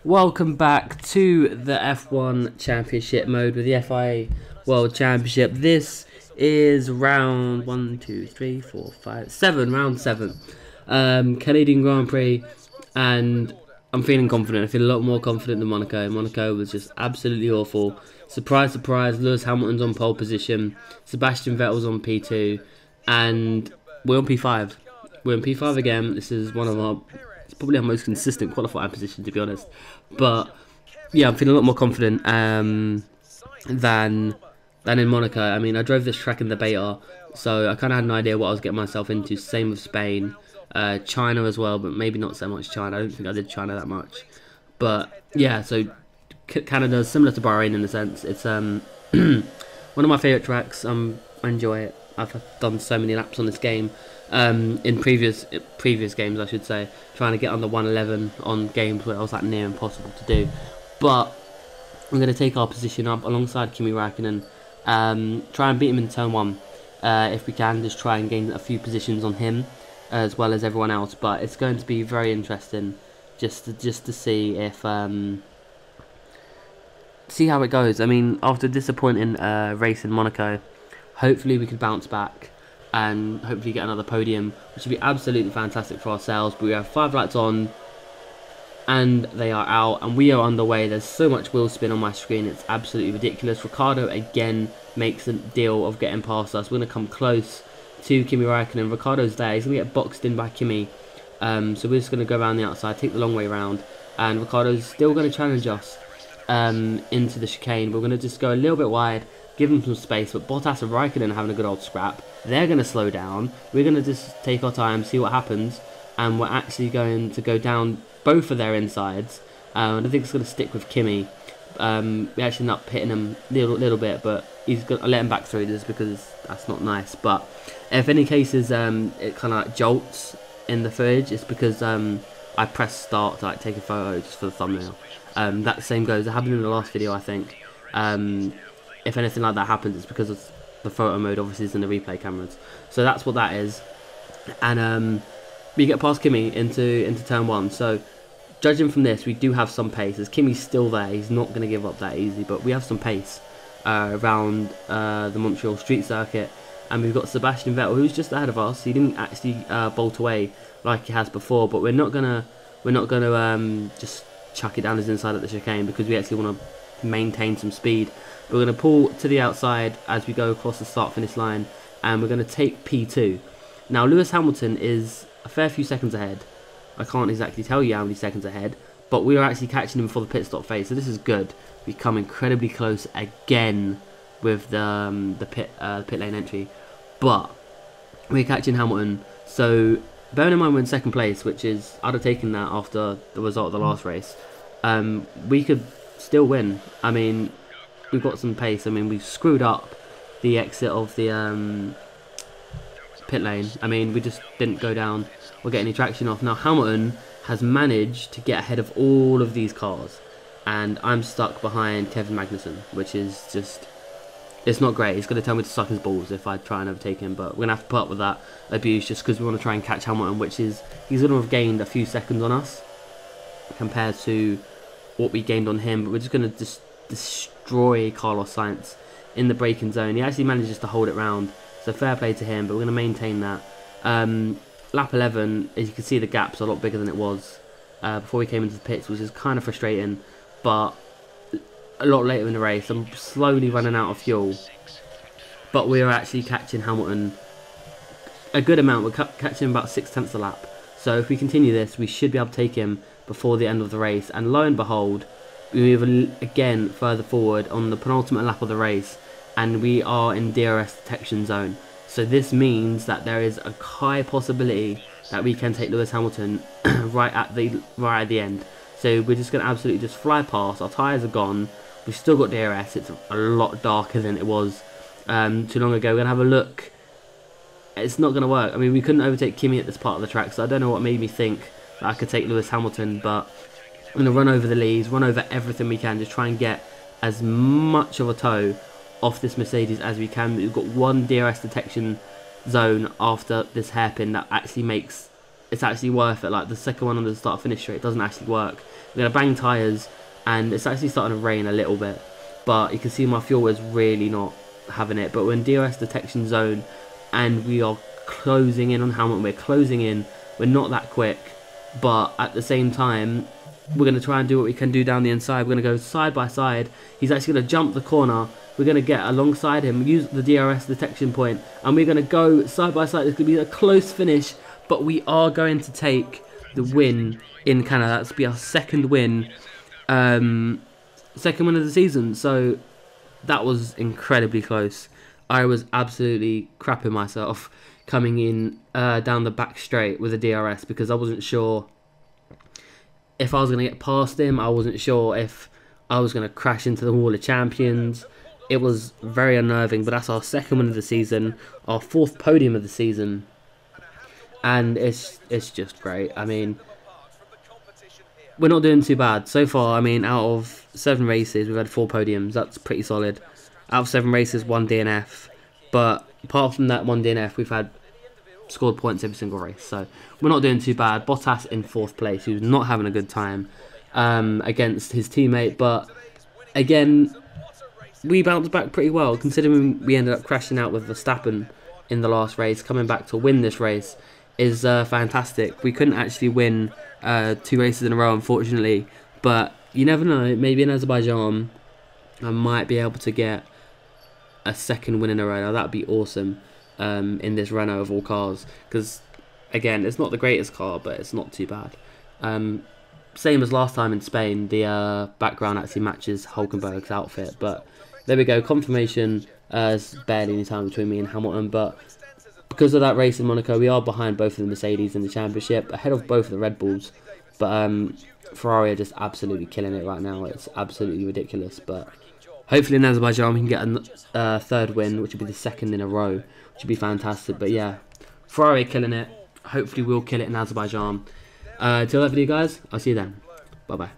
Welcome back to the F1 Championship mode with the FIA World Championship. This is round 1, 2, 3, 4, 5, 7, round 7. Canadian Grand Prix, and I'm feeling confident. I feel a lot more confident than Monaco. Monaco was just absolutely awful. Surprise, surprise, Lewis Hamilton's on pole position, Sebastian Vettel's on P2, and we're on P5. We're on P5 again. This is one of our... It's probably our most consistent qualifying position, to be honest. But yeah, I'm feeling a lot more confident than in Monaco. I mean, I drove this track in the beta, so I kind of had an idea what I was getting myself into. Same with Spain, China as well, but maybe not so much China. I don't think I did China that much. But yeah, so Canada is similar to Bahrain in a sense. It's one of my favourite tracks. I enjoy it. I've done so many laps on this game. In previous games, I should say, trying to get under 111 on games where it was like near impossible to do. But I'm going to take our position up alongside Kimi Räikkönen, try and beat him in turn 1 if we can. Just try and gain a few positions on him as well as everyone else. But it's going to be very interesting just to see if see how it goes. I mean, after a disappointing race in Monaco, hopefully we can bounce back and hopefully get another podium, which would be absolutely fantastic for ourselves. But we have 5 lights on, and they are out, and we are underway. There's so much wheel spin on my screen, it's absolutely ridiculous. Ricciardo again makes a deal of getting past us. We're going to come close to Kimi Räikkönen. Ricciardo's there, he's going to get boxed in by Kimi. So we're just going to go around the outside, take the long way round, and Ricciardo's still going to challenge us into the chicane. We're going to just go a little bit wide, give them some space, but Bottas and Raikkonen are having a good old scrap. They're going to slow down. We're going to just take our time, see what happens, and we're actually going to go down both of their insides. I don't think it's going to stick with Kimi. We actually end up hitting him a little bit, but he's going to let him back through this because that's not nice. But if any cases it kind of like jolts in the footage, it's because I pressed start to like take a photo just for the thumbnail. That same goes. It happened in the last video, I think. If anything like that happens, it's because of the photo mode obviously is in the replay cameras. So that's what that is. And we get past Kimi into turn 1. So judging from this, we do have some pace. As Kimi's still there, he's not going to give up that easy, but we have some pace around the Montreal street circuit. And we've got Sebastian Vettel, who's just ahead of us. He didn't actually bolt away like he has before, but we're not gonna just chuck it down his inside at the chicane because we actually want to maintain some speed. We're going to pull to the outside as we go across the start-finish line, and we're going to take P2. Now, Lewis Hamilton is a fair few seconds ahead. I can't exactly tell you how many seconds ahead, but we are actually catching him before the pit stop phase, so this is good. We come incredibly close again with the pit lane entry, but we're catching Hamilton. So, bearing in mind we're in second place, which is, I'd have taken that after the result of the last race, we could still win. I mean, we've got some pace. I mean, we've screwed up the exit of the pit lane. I mean, we just didn't go down or get any traction off. Now, Hamilton has managed to get ahead of all of these cars, and I'm stuck behind Kevin Magnussen, which is just... It's not great. He's going to tell me to suck his balls if I try and overtake him, but we're going to have to put up with that abuse just because we want to try and catch Hamilton, which is... He's going to have gained a few seconds on us compared to what we gained on him, but we're just going to just destroy Carlos Sainz in the braking zone. He actually manages to hold it round, so fair play to him, but we're going to maintain that. Lap 11, as you can see, the gap's a lot bigger than it was before we came into the pits, which is kind of frustrating, but a lot later in the race I'm slowly running out of fuel, but we're actually catching Hamilton a good amount. We're catching him about 6/10 a lap, so if we continue this we should be able to take him before the end of the race, and lo and behold, we move again further forward on the penultimate lap of the race, and we are in DRS detection zone. So this means that there is a high possibility that we can take Lewis Hamilton right at the end. So we're just going to absolutely just fly past. Our tyres are gone. We've still got DRS. It's a lot darker than it was too long ago. We're going to have a look. It's not going to work. I mean, we couldn't overtake Kimi at this part of the track, so I don't know what made me think that I could take Lewis Hamilton, but I'm going to run over the leads, run over everything we can, just try and get as much of a toe off this Mercedes as we can. We've got one DRS detection zone after this hairpin that actually makes it's actually worth it. Like the second one on the start finish straight doesn't actually work. We're gonna bang tyres, and it's actually starting to rain a little bit, but you can see my fuel is really not having it. But we're in DRS detection zone, and we are closing in on Hamilton. We're closing in. We're not that quick, but at the same time, we're going to try and do what we can do down the inside. We're going to go side by side. He's actually going to jump the corner. We're going to get alongside him, use the DRS detection point, and we're going to go side by side. It's going to be a close finish, but we are going to take the win in Canada. That's be our second win of the season. So that was incredibly close. I was absolutely crapping myself coming in down the back straight with a DRS, because I wasn't sure if I was going to get past him. I wasn't sure if I was going to crash into the wall of champions. It was very unnerving, but that's our second win of the season, our 4th podium of the season, and it's just great. I mean, we're not doing too bad so far. I mean, out of 7 races, we've had 4 podiums. That's pretty solid. Out of 7 races, 1 DNF, but apart from that 1 DNF, we've had scored points every single race, so we're not doing too bad. Bottas in 4th place, who's not having a good time against his teammate, but again, we bounced back pretty well, considering we ended up crashing out with Verstappen in the last race. Coming back to win this race is fantastic. We couldn't actually win 2 races in a row, unfortunately, but you never know. Maybe in Azerbaijan I might be able to get a second win in a row. Now that'd be awesome in this Renault of all cars, because again, it's not the greatest car, but it's not too bad. Same as last time in Spain, the background actually matches Hulkenberg's outfit, but there we go. Confirmation. There's barely any time between me and Hamilton, but because of that race in Monaco, we are behind both of the Mercedes in the championship, ahead of both of the Red Bulls, but Ferrari are just absolutely killing it right now. It's absolutely ridiculous, but hopefully in Azerbaijan we can get a 3rd win, which will be the 2nd in a row, which would be fantastic. But yeah, Ferrari killing it. Hopefully we'll kill it in Azerbaijan. Till that video, guys, I'll see you then. Bye bye.